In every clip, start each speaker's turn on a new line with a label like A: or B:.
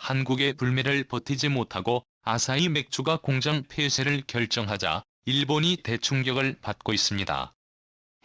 A: 한국의 불매를 버티지 못하고 아사히 맥주가 공장 폐쇄를 결정하자 일본이 대충격을 받고 있습니다.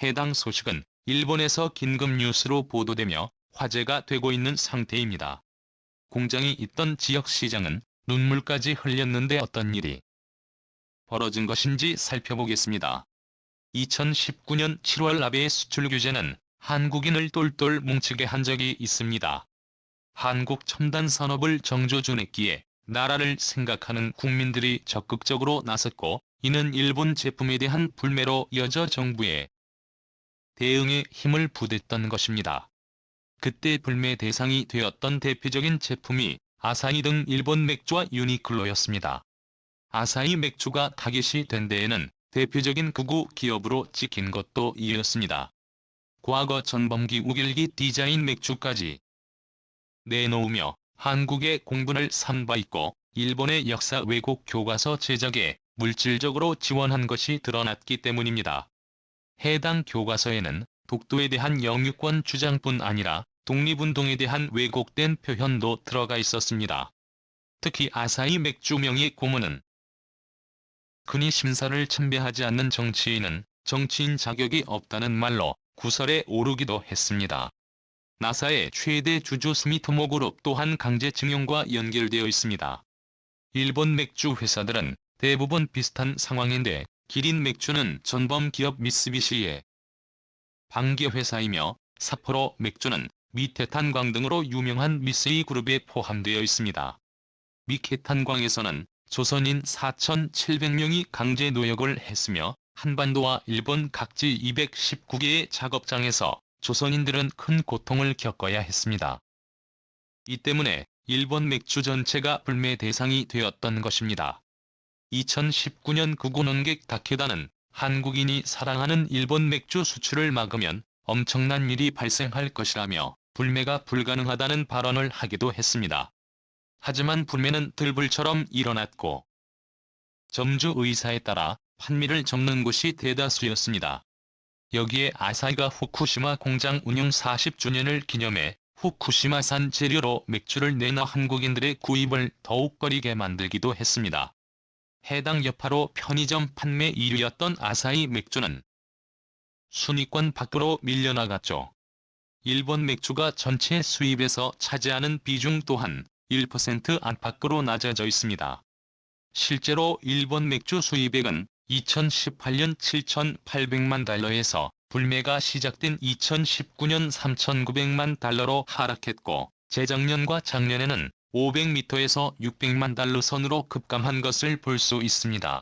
A: 해당 소식은 일본에서 긴급 뉴스로 보도되며 화제가 되고 있는 상태입니다. 공장이 있던 지역 시장은 눈물까지 흘렸는데 어떤 일이 벌어진 것인지 살펴보겠습니다. 2019년 7월 아베의 수출 규제는 한국인을 똘똘 뭉치게 한 적이 있습니다. 한국 첨단 산업을 정조준했기에 나라를 생각하는 국민들이 적극적으로 나섰고, 이는 일본 제품에 대한 불매로 이어져 정부의 대응에 힘을 부댔던 것입니다. 그때 불매 대상이 되었던 대표적인 제품이 아사히 등 일본 맥주와 유니클로였습니다. 아사히 맥주가 타깃이 된 데에는 대표적인 극우 기업으로 찍힌 것도 이였습니다. 과거 전범기 우길기 디자인 맥주까지 내놓으며 한국의 공분을 산 바 있고, 일본의 역사 왜곡 교과서 제작에 물질적으로 지원한 것이 드러났기 때문입니다. 해당 교과서에는 독도에 대한 영유권 주장뿐 아니라 독립운동에 대한 왜곡된 표현도 들어가 있었습니다. 특히 아사히 맥주 명의 고문은 흔히 심사를 참배하지 않는 정치인은 정치인 자격이 없다는 말로 구설에 오르기도 했습니다. 나사의 최대 주주 스미토모 그룹 또한 강제징용과 연결되어 있습니다. 일본 맥주 회사들은 대부분 비슷한 상황인데, 기린 맥주는 전범 기업 미쓰비시의 반개 회사이며, 삿포로 맥주는 미케탄광 등으로 유명한 미쓰이 그룹에 포함되어 있습니다. 미케탄광에서는 조선인 4,700명이 강제 노역을 했으며, 한반도와 일본 각지 219개의 작업장에서 조선인들은 큰 고통을 겪어야 했습니다. 이 때문에 일본 맥주 전체가 불매 대상이 되었던 것입니다. 2019년 극우 논객 다케다는 한국인이 사랑하는 일본 맥주 수출을 막으면 엄청난 일이 발생할 것이라며 불매가 불가능하다는 발언을 하기도 했습니다. 하지만 불매는 들불처럼 일어났고, 점주 의사에 따라 판매를 접는 곳이 대다수였습니다. 여기에 아사히가 후쿠시마 공장 운영 40주년을 기념해 후쿠시마산 재료로 맥주를 내놔 한국인들의 구입을 더욱 꺼리게 만들기도 했습니다. 해당 여파로 편의점 판매 1위였던 아사히 맥주는 순위권 밖으로 밀려나갔죠. 일본 맥주가 전체 수입에서 차지하는 비중 또한 1% 안팎으로 낮아져 있습니다. 실제로 일본 맥주 수입액은 2018년 7,800만 달러에서 불매가 시작된 2019년 3,900만 달러로 하락했고, 재작년과 작년에는 500m에서 600만 달러 선으로 급감한 것을 볼 수 있습니다.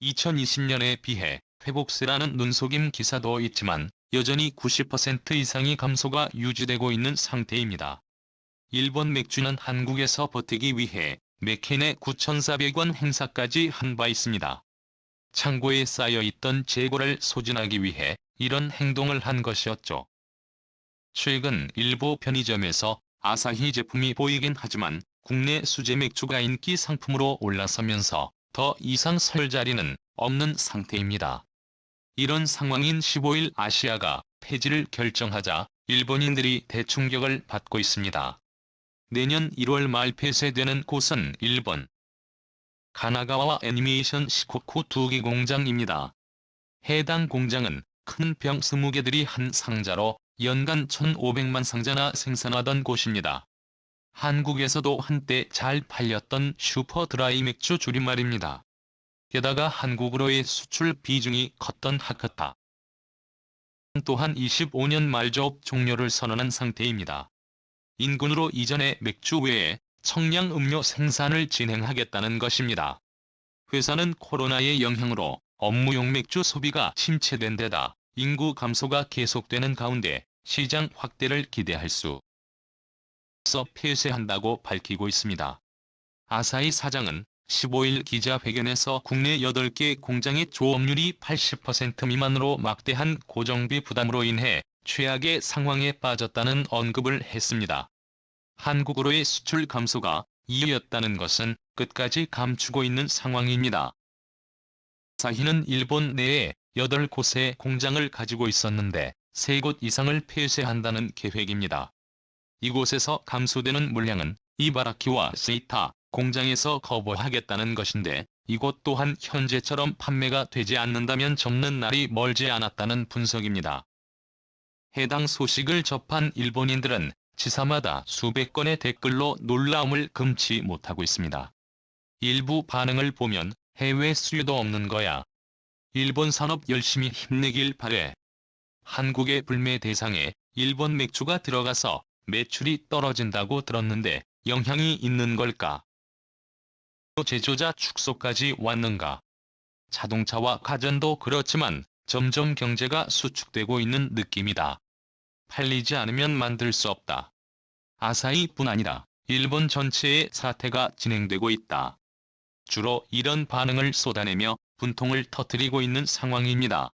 A: 2020년에 비해 회복세라는 눈속임 기사도 있지만 여전히 90% 이상의 감소가 유지되고 있는 상태입니다. 일본 맥주는 한국에서 버티기 위해 매캔에 9,400원 행사까지 한 바 있습니다. 창고에 쌓여있던 재고를 소진하기 위해 이런 행동을 한 것이었죠. 최근 일부 편의점에서 아사히 제품이 보이긴 하지만 국내 수제 맥주가 인기 상품으로 올라서면서 더 이상 설 자리는 없는 상태입니다. 이런 상황인 15일 아시아가 폐지를 결정하자 일본인들이 대충격을 받고 있습니다. 내년 1월 말 폐쇄되는 곳은 일본 가나가와와 애니메이션 시코쿠 2개 공장입니다. 해당 공장은 큰 병 20개들이 한 상자로 연간 1,500만 상자나 생산하던 곳입니다. 한국에서도 한때 잘 팔렸던 슈퍼 드라이 맥주 줄임말입니다. 게다가 한국으로의 수출 비중이 컸던 하카타 또한 25년 말 조업 종료를 선언한 상태입니다. 인근으로 이전해 맥주 외에 청량 음료 생산을 진행하겠다는 것입니다. 회사는 코로나의 영향으로 업무용 맥주 소비가 침체된 데다 인구 감소가 계속되는 가운데 시장 확대를 기대할 수 없어 폐쇄한다고 밝히고 있습니다. 아사히 사장은 15일 기자회견에서 국내 8개 공장의 조업률이 80% 미만으로 막대한 고정비 부담으로 인해 최악의 상황에 빠졌다는 언급을 했습니다. 한국으로의 수출 감소가 이유였다는 것은 끝까지 감추고 있는 상황입니다. 아사히는 일본 내에 8곳의 공장을 가지고 있었는데 3곳 이상을 폐쇄한다는 계획입니다. 이곳에서 감소되는 물량은 이바라키와 세이타 공장에서 거부하겠다는 것인데 이곳 또한 현재처럼 판매가 되지 않는다면 접는 날이 멀지 않았다는 분석입니다. 해당 소식을 접한 일본인들은 지사마다 수백 건의 댓글로 놀라움을 금치 못하고 있습니다. 일부 반응을 보면 해외 수요도 없는 거야. 일본 산업 열심히 힘내길 바래. 한국의 불매 대상에 일본 맥주가 들어가서 매출이 떨어진다고 들었는데 영향이 있는 걸까? 제조자 축소까지 왔는가? 자동차와 가전도 그렇지만 점점 경제가 수축되고 있는 느낌이다. 팔리지 않으면 만들 수 없다. 아사히뿐 아니라 일본 전체의 사태가 진행되고 있다. 주로 이런 반응을 쏟아내며 분통을 터뜨리고 있는 상황입니다.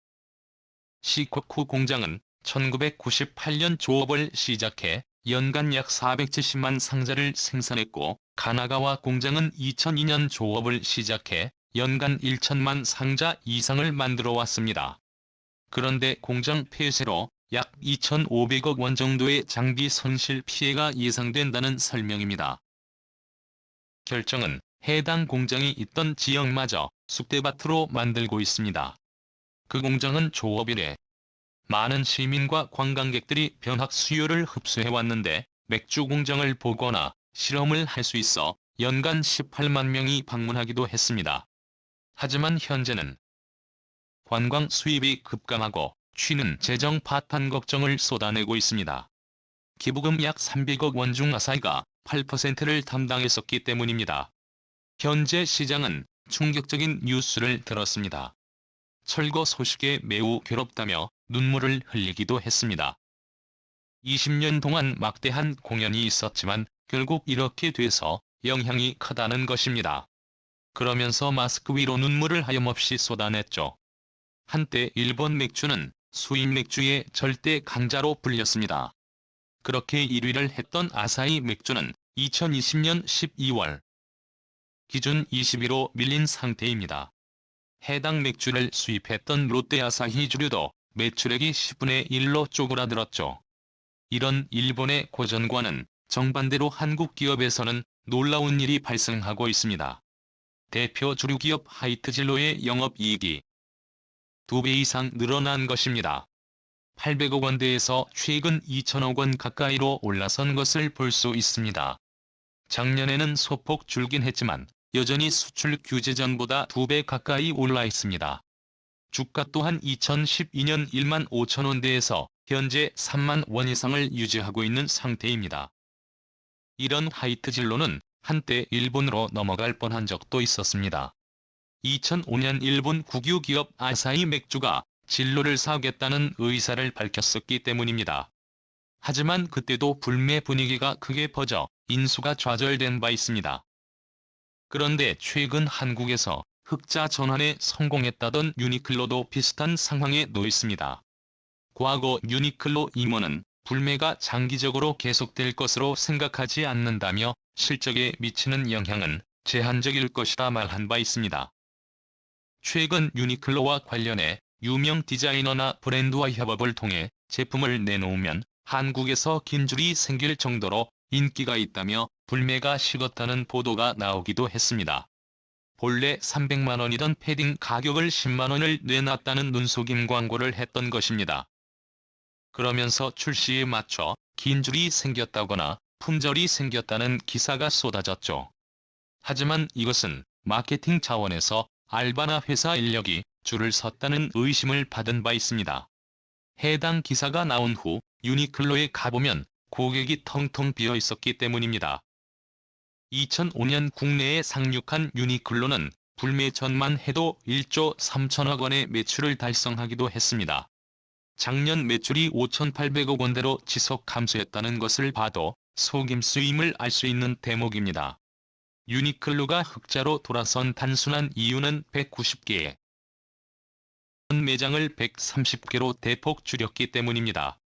A: 시코쿠 공장은 1998년 조업을 시작해 연간 약 470만 상자를 생산했고 가나가와 공장은 2002년 조업을 시작해 연간 1천만 상자 이상을 만들어 왔습니다. 그런데 공장 폐쇄로 약 2,500억 원 정도의 장비 손실 피해가 예상된다는 설명입니다. 결정은 해당 공장이 있던 지역마저 쑥대밭으로 만들고 있습니다. 그 공장은 조업 이래 많은 시민과 관광객들이 변학 수요를 흡수해왔는데 맥주 공장을 보거나 실험을 할 수 있어 연간 18만 명이 방문하기도 했습니다. 하지만 현재는 관광 수입이 급감하고 취는 재정 파탄 걱정을 쏟아내고 있습니다. 기부금 약 300억 원 중 아사히가 8%를 담당했었기 때문입니다. 현재 시장은 충격적인 뉴스를 들었습니다. 철거 소식에 매우 괴롭다며 눈물을 흘리기도 했습니다. 20년 동안 막대한 공연이 있었지만 결국 이렇게 돼서 영향이 크다는 것입니다. 그러면서 마스크 위로 눈물을 하염없이 쏟아냈죠. 한때 일본 맥주는 수입 맥주의 절대 강자로 불렸습니다. 그렇게 1위를 했던 아사히 맥주는 2020년 12월 기준 20위로 밀린 상태입니다. 해당 맥주를 수입했던 롯데 아사히주류도 매출액이 10분의 1로 쪼그라들었죠. 이런 일본의 고전과는 정반대로 한국 기업에서는 놀라운 일이 발생하고 있습니다. 대표 주류기업 하이트진로의 영업이익이 2배 이상 늘어난 것입니다. 800억 원대에서 최근 2천억 원 가까이로 올라선 것을 볼 수 있습니다. 작년에는 소폭 줄긴 했지만 여전히 수출 규제 전보다 2배 가까이 올라 있습니다. 주가 또한 2012년 1만 5천 원대에서 현재 3만 원 이상을 유지하고 있는 상태입니다. 이런 하이트진로는 한때 일본으로 넘어갈 뻔한 적도 있었습니다. 2005년 일본 국유 기업 아사히 맥주가 진로를 사겠다는 의사를 밝혔었기 때문입니다. 하지만 그때도 불매 분위기가 크게 퍼져 인수가 좌절된 바 있습니다. 그런데 최근 한국에서 흑자 전환에 성공했다던 유니클로도 비슷한 상황에 놓였습니다. 과거 유니클로 임원은 불매가 장기적으로 계속될 것으로 생각하지 않는다며 실적에 미치는 영향은 제한적일 것이라 말한 바 있습니다. 최근 유니클로와 관련해 유명 디자이너나 브랜드와 협업을 통해 제품을 내놓으면 한국에서 긴 줄이 생길 정도로 인기가 있다며 불매가 식었다는 보도가 나오기도 했습니다. 본래 300만 원이던 패딩 가격을 10만 원을 내놨다는 눈속임 광고를 했던 것입니다. 그러면서 출시에 맞춰 긴 줄이 생겼다거나 품절이 생겼다는 기사가 쏟아졌죠. 하지만 이것은 마케팅 차원에서 알바나 회사 인력이 줄을 섰다는 의심을 받은 바 있습니다. 해당 기사가 나온 후 유니클로에 가보면 고객이 텅텅 비어 있었기 때문입니다. 2005년 국내에 상륙한 유니클로는 불매 전만 해도 1조 3천억 원의 매출을 달성하기도 했습니다. 작년 매출이 5,800억 원대로 지속 감소했다는 것을 봐도 속임수임을 알 수 있는 대목입니다. 유니클로가 흑자로 돌아선 단순한 이유는 190개의 매장을 130개로 대폭 줄였기 때문입니다.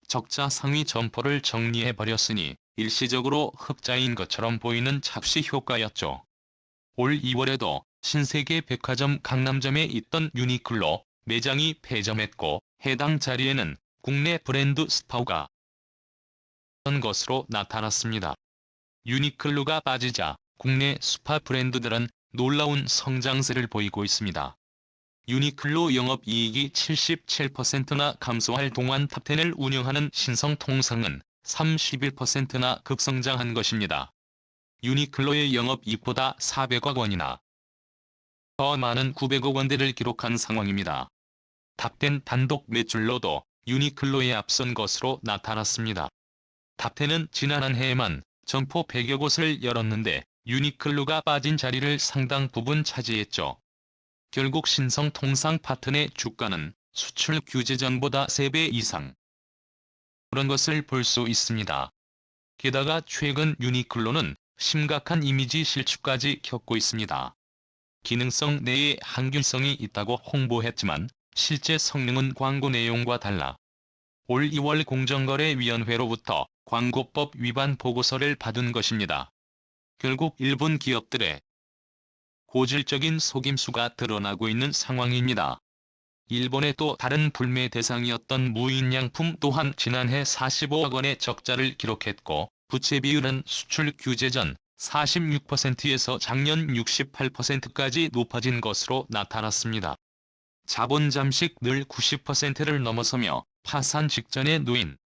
A: 적자 상위 점포를 정리해버렸으니 일시적으로 흑자인 것처럼 보이는 착시 효과였죠. 올 2월에도 신세계 백화점 강남점에 있던 유니클로 매장이 폐점했고 해당 자리에는 국내 브랜드 스파우가 던 것으로 나타났습니다. 유니클로가 빠지자 국내 스파 브랜드들은 놀라운 성장세를 보이고 있습니다. 유니클로 영업이익이 77%나 감소할 동안 탑10을 운영하는 신성통상은 31%나 급성장한 것입니다. 유니클로의 영업이익보다 400억 원이나 더 많은 900억 원대를 기록한 상황입니다. 탑10 단독 매출로도 유니클로에 앞선 것으로 나타났습니다. 탑10은 지난 한 해에만 점포 100여 곳을 열었는데 유니클로가 빠진 자리를 상당 부분 차지했죠. 결국 신성통상 파트너의 주가는 수출 규제 전보다 3배 이상 그런 것을 볼 수 있습니다. 게다가 최근 유니클로는 심각한 이미지 실추까지 겪고 있습니다. 기능성 내에 항균성이 있다고 홍보했지만 실제 성능은 광고 내용과 달라 올 2월 공정거래위원회로부터 광고법 위반 보고서를 받은 것입니다. 결국 일본 기업들의 고질적인 속임수가 드러나고 있는 상황입니다. 일본의 또 다른 불매 대상이었던 무인양품 또한 지난해 45억 원의 적자를 기록했고 부채 비율은 수출 규제 전 46%에서 작년 68%까지 높아진 것으로 나타났습니다. 자본 잠식 늘 90%를 넘어서며 파산 직전에 놓인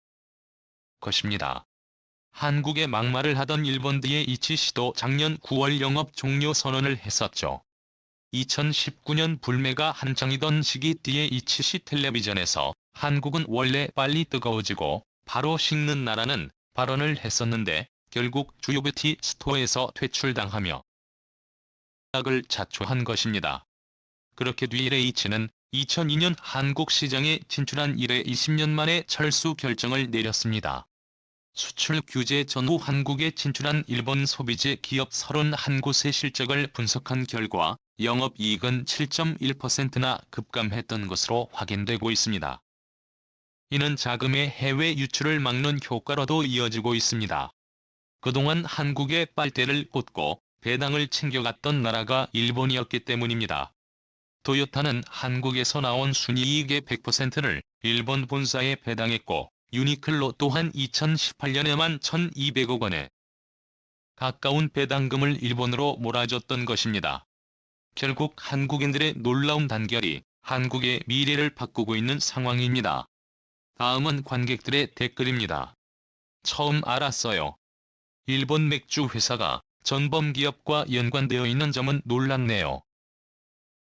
A: 것입니다. 한국에 막말을 하던 일본 DHC도 작년 9월 영업 종료 선언을 했었죠. 2019년 불매가 한창이던 시기 DHC 텔레비전에서 한국은 원래 빨리 뜨거워지고 바로 식는 나라는 발언을 했었는데 결국 주요 뷰티 스토어에서 퇴출당하며 을 자초한 것입니다. 그렇게 DH는 2002년 한국 시장에 진출한 이래 20년 만에 철수 결정을 내렸습니다. 수출 규제 전후 한국에 진출한 일본 소비재 기업 31곳의 실적을 분석한 결과 영업이익은 7.1%나 급감했던 것으로 확인되고 있습니다. 이는 자금의 해외 유출을 막는 효과로도 이어지고 있습니다. 그동안 한국에 빨대를 꽂고 배당을 챙겨갔던 나라가 일본이었기 때문입니다. 도요타는 한국에서 나온 순이익의 100%를 일본 본사에 배당했고 유니클로 또한 2018년에만 1,200억 원에 가까운 배당금을 일본으로 몰아줬던 것입니다. 결국 한국인들의 놀라운 단결이 한국의 미래를 바꾸고 있는 상황입니다. 다음은 관객들의 댓글입니다. 처음 알았어요. 일본 맥주 회사가 전범기업과 연관되어 있는 점은 놀랍네요.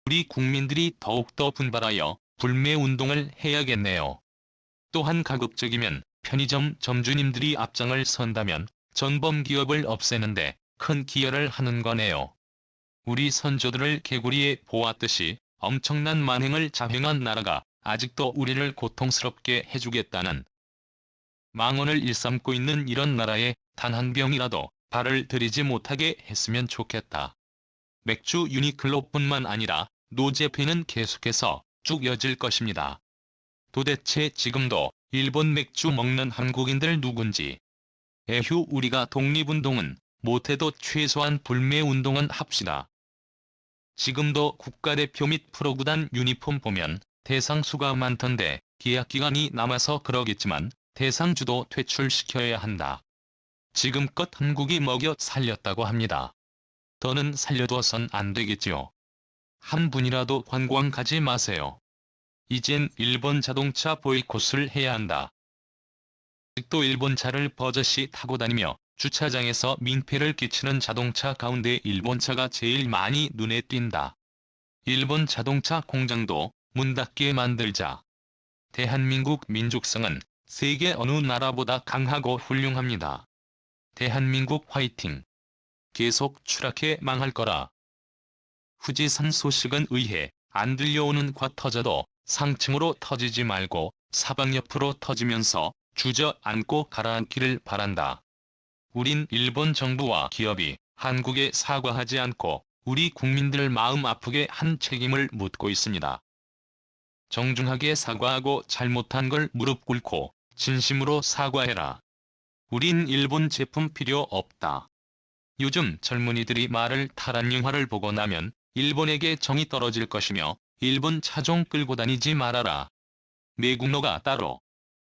A: 우리 국민들이 더욱더 분발하여 불매운동을 해야겠네요. 또한 가급적이면 편의점 점주님들이 앞장을 선다면 전범기업을 없애는데 큰 기여를 하는 거네요. 우리 선조들을 개구리에 보았듯이 엄청난 만행을 자행한 나라가 아직도 우리를 고통스럽게 해주겠다는 망언을 일삼고 있는 이런 나라에 단 한 병이라도 발을 들이지 못하게 했으면 좋겠다. 맥주 유니클로뿐만 아니라 노제페는 계속해서 쭉 이어질 것입니다. 도대체 지금도 일본 맥주 먹는 한국인들 누군지. 에휴 우리가 독립운동은 못해도 최소한 불매운동은 합시다. 지금도 국가대표 및 프로구단 유니폼 보면 대상수가 많던데 계약기간이 남아서 그러겠지만 대상주도 퇴출시켜야 한다. 지금껏 한국이 먹여 살렸다고 합니다. 더는 살려둬선 안 되겠지요. 한 분이라도 관광 가지 마세요. 이젠 일본 자동차 보이콧을 해야 한다. 아직도 일본 차를 버젓이 타고 다니며 주차장에서 민폐를 끼치는 자동차 가운데 일본차가 제일 많이 눈에 띈다. 일본 자동차 공장도 문 닫게 만들자. 대한민국 민족성은 세계 어느 나라보다 강하고 훌륭합니다. 대한민국 화이팅! 계속 추락해 망할 거라. 후지산 소식은 의해 안 들려오는 과 터져도 상층으로 터지지 말고 사방 옆으로 터지면서 주저앉고 가라앉기를 바란다. 우린 일본 정부와 기업이 한국에 사과하지 않고 우리 국민들 마음 아프게 한 책임을 묻고 있습니다. 정중하게 사과하고 잘못한 걸 무릎 꿇고 진심으로 사과해라. 우린 일본 제품 필요 없다. 요즘 젊은이들이 말을 타란 영화를 보고 나면 일본에게 정이 떨어질 것이며 일본 차종 끌고 다니지 말아라. 내국노가 따로